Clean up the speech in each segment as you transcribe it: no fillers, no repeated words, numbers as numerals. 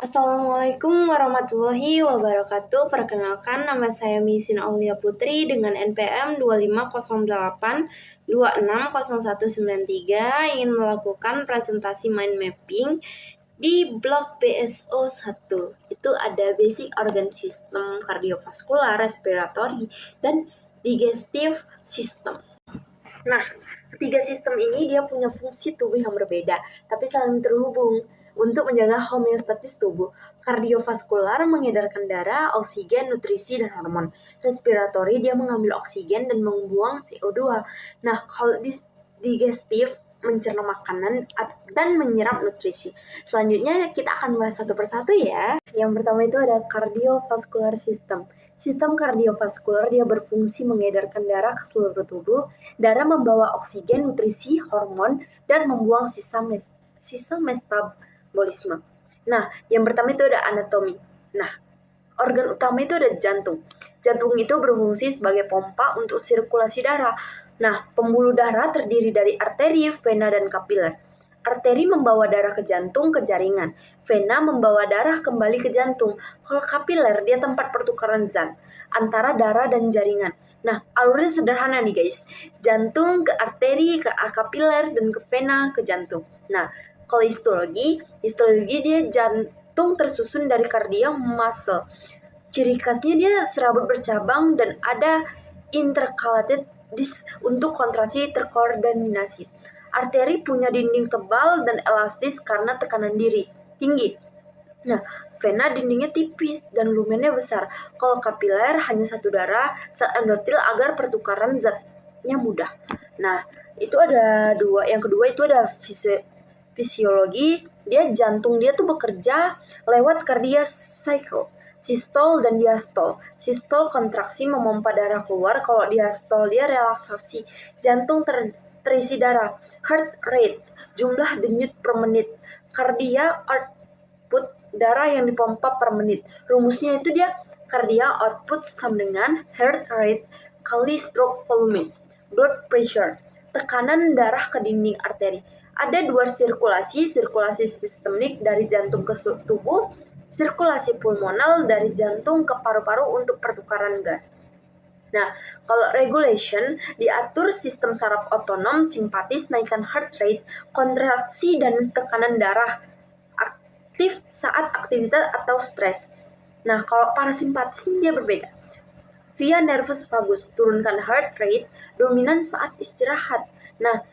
Assalamualaikum warahmatullahi wabarakatuh. Perkenalkan, nama saya Misin Aulia Putri dengan NPM 2508260193 ingin melakukan presentasi mind mapping di blok BSO1. Itu ada basic organ system, kardiovaskular, respiratory, dan digestive system. Nah, ketiga sistem ini dia punya fungsi tubuh yang berbeda, tapi saling terhubung untuk menjaga homeostatis tubuh. Kardiovaskular mengedarkan darah, oksigen, nutrisi, dan hormon. Respiratory dia mengambil oksigen dan membuang CO2. Nah, kalau digestif mencerna makanan dan menyerap nutrisi. Selanjutnya kita akan bahas satu persatu ya. Yang pertama itu ada cardiovascular system. Sistem kardiovaskular dia berfungsi mengedarkan darah ke seluruh tubuh. Darah membawa oksigen, nutrisi, hormon, dan membuang sisa metabolisme. Nah, yang pertama itu ada anatomi. Nah, organ utama itu ada jantung. Jantung itu berfungsi sebagai pompa untuk sirkulasi darah. Nah, pembuluh darah terdiri dari arteri, vena, dan kapiler. Arteri membawa darah ke jantung, ke jaringan. Vena membawa darah kembali ke jantung. Kalau kapiler, dia tempat pertukaran zat antara darah dan jaringan. Nah, alurnya sederhana nih guys. Jantung ke arteri, ke kapiler, dan ke vena, ke jantung. Nah, kalau histologi dia jantung tersusun dari kardia muscle. Ciri khasnya dia serabut bercabang dan ada intercalated disc untuk kontraksi terkoordinasi. Arteri punya dinding tebal dan elastis karena tekanan tinggi. Nah, vena dindingnya tipis dan lumennya besar. Kalau kapiler hanya satu darah, zat endotel agar pertukaran zatnya mudah. Nah, itu ada dua. Yang kedua itu ada fisiologi. Jantung dia tuh bekerja lewat cardiac cycle. Sistol dan diastol. Sistol kontraksi memompa darah keluar, kalau diastol dia relaksasi. Jantung terisi darah. Heart rate, jumlah denyut per menit. Cardiac output, darah yang dipompa per menit. Rumusnya itu dia cardiac output sama dengan heart rate kali stroke volume. Blood pressure, tekanan darah ke dinding arteri. Ada dua sirkulasi sistemik dari jantung ke tubuh, sirkulasi pulmonal dari jantung ke paru-paru untuk pertukaran gas. Nah, kalau regulation diatur sistem saraf otonom, simpatis, naikkan heart rate, kontraksi dan tekanan darah, aktif saat aktivitas atau stres. Nah, kalau parasimpatis ini dia berbeda. Via nervus vagus, turunkan heart rate, dominan saat istirahat. Nah,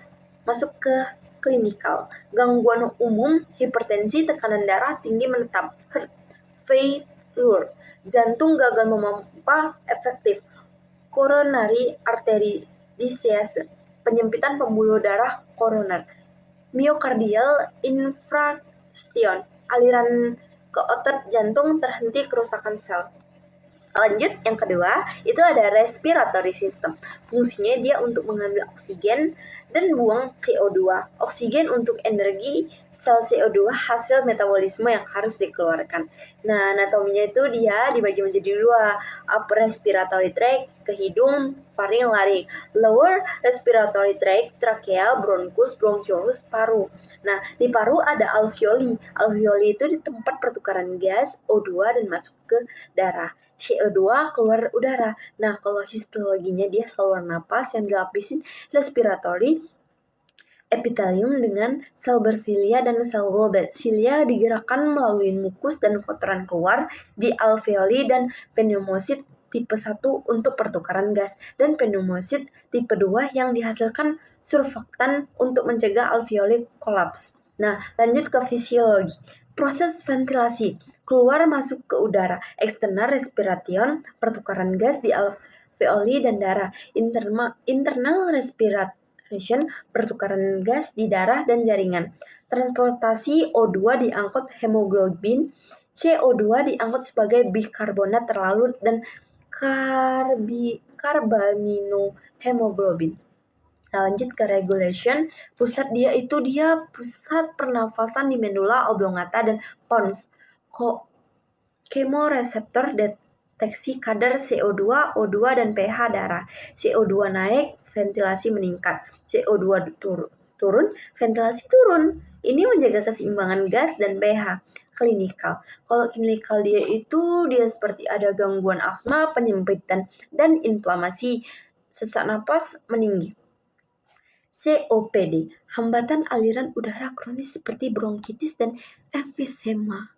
masuk ke klinikal. Gangguan umum, hipertensi, tekanan darah tinggi menetap, heart failure, jantung gagal memompa efektif, coronary artery disease, penyempitan pembuluh darah koroner, myocardial infarction, aliran ke otot jantung terhenti, kerusakan sel. Lanjut, yang kedua, itu ada respiratory system. Fungsinya dia untuk mengambil oksigen dan buang CO2. Oksigen untuk energi, sel CO2 hasil metabolisme yang harus dikeluarkan. Nah, anatominya itu dia dibagi menjadi dua. Upper respiratory tract, ke hidung, faring, laring. Lower respiratory tract, trakea, bronchus, bronchiolus, paru. Nah, di paru ada alveoli. Alveoli itu di tempat pertukaran gas, O2, dan masuk ke darah. CO2 keluar udara. Nah, kalau histologinya dia saluran napas yang dilapisin respiratory epitelium dengan sel bersilia dan sel goblet. Silia digerakkan melalui mukus dan kotoran keluar di alveoli, dan pneumosit tipe 1 untuk pertukaran gas, dan pneumosit tipe 2 yang dihasilkan surfaktan untuk mencegah alveoli kolaps. Nah, lanjut ke fisiologi. Proses ventilasi, keluar masuk ke udara, external respiration, pertukaran gas di alveoli dan darah, internal respiration, pertukaran gas di darah dan jaringan, transportasi O2 diangkut hemoglobin, CO2 diangkut sebagai bikarbonat terlarut dan karbaminohemoglobin. Nah, lanjut ke regulation. Pusat pernafasan di medula oblongata dan pons. Kemoreseptor deteksi kadar CO2, O2, dan pH darah. CO2 naik, ventilasi meningkat. CO2 turun, ventilasi turun. Ini menjaga keseimbangan gas dan pH. Klinikal. Kalau klinikal dia seperti ada gangguan asma, penyempitan, dan inflamasi, sesak napas meninggi. COPD, hambatan aliran udara kronis seperti bronkitis dan emfisema.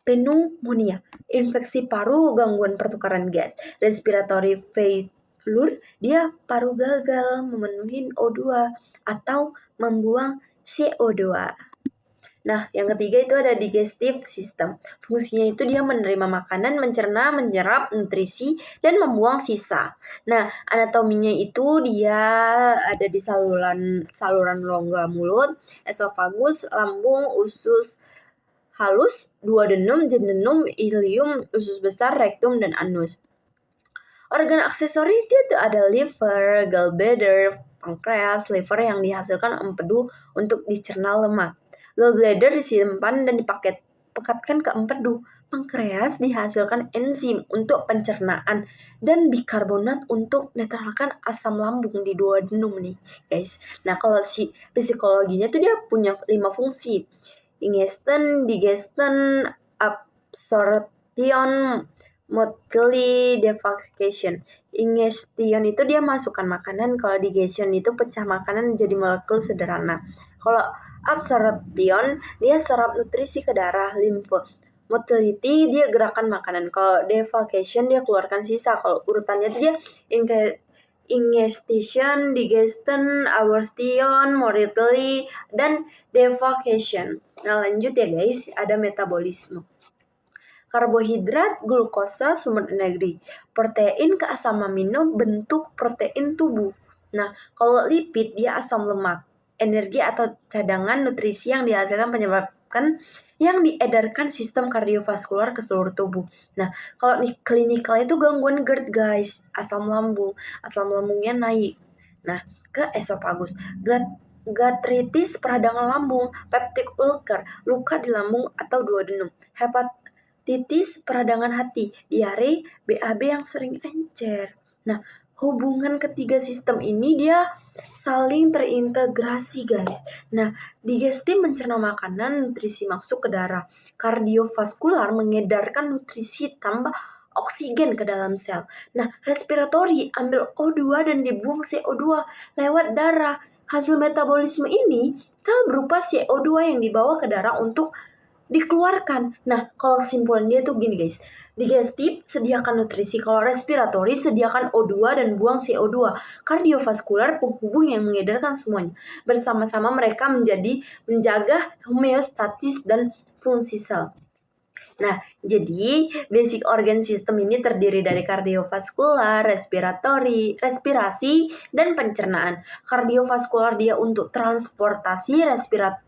Pneumonia, infeksi paru, gangguan pertukaran gas. Respiratory failure, dia paru gagal memenuhi O2 atau membuang CO2. Nah, yang ketiga itu ada digestive system. Fungsinya itu dia menerima makanan, mencerna, menyerap nutrisi, dan membuang sisa. Nah, anatominya itu dia ada di saluran rongga mulut, esofagus, lambung, usus halus, duodenum, jejunum, ileum, usus besar, rektum, dan anus. Organ aksesori dia tuh ada liver, gallbladder, pankreas, liver yang dihasilkan empedu untuk dicerna lemak. Gallbladder disimpan dan dipekatkan ke empedu. Pankreas dihasilkan enzim untuk pencernaan dan bikarbonat untuk netralkan asam lambung di duodenum nih, guys. Nah, kalau si psikologinya tuh dia punya 5 fungsi. Ingestion, digestion, absorption, motility, defecation. Ingestion itu dia masukkan makanan, kalau digestion itu pecah makanan menjadi molekul sederhana. Kalau absorption dia serap nutrisi ke darah, limfe. Motility dia gerakan makanan. Kalau defecation dia keluarkan sisa. Kalau urutannya dia ingestion, digestion, absorption, motility, dan defecation. Nah, lanjut ya guys, ada metabolisme. Karbohidrat, glukosa, sumber energi. Protein ke asam amino bentuk protein tubuh. Nah, kalau lipid dia asam lemak. Energi atau cadangan nutrisi yang dihasilkan menyebabkan yang diedarkan sistem kardiovaskular ke seluruh tubuh. Nah, kalau klinikal itu gangguan GERD guys, asam lambungnya naik. Nah, ke esofagus, gastritis, peradangan lambung, peptic ulcer, luka di lambung atau duodenum, hepatitis, peradangan hati, diare, BAB yang sering encer. Nah, hubungan ketiga sistem ini dia saling terintegrasi guys. Nah, digestif mencerna makanan, nutrisi masuk ke darah. Kardiovaskular mengedarkan nutrisi tambah oksigen ke dalam sel. Nah, respiratory ambil O2 dan dibuang CO2 lewat darah. Hasil metabolisme ini, sel berupa CO2 yang dibawa ke darah untuk dikeluarkan. Nah, kalau kesimpulan dia tuh gini guys. Digestif sediakan nutrisi, kalau respiratory sediakan O2 dan buang CO2. Kardiovaskular penghubung yang mengedarkan semuanya. Bersama-sama mereka menjaga homeostatis dan fungsi sel. Nah, jadi basic organ system ini terdiri dari kardiovaskular, respirasi, dan pencernaan. Kardiovaskular dia untuk transportasi, respirasi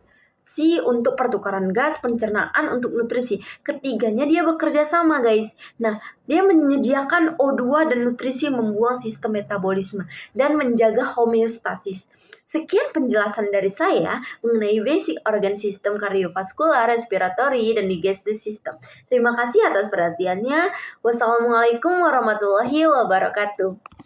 untuk pertukaran gas, pencernaan untuk nutrisi. Ketiganya dia bekerja sama guys. Nah, dia menyediakan O2 dan nutrisi, membuang sistem metabolisme, dan menjaga homeostasis. Sekian penjelasan dari saya mengenai basic organ system kardiovaskular, respiratory, dan digestive system. Terima kasih atas perhatiannya. Wassalamualaikum warahmatullahi wabarakatuh.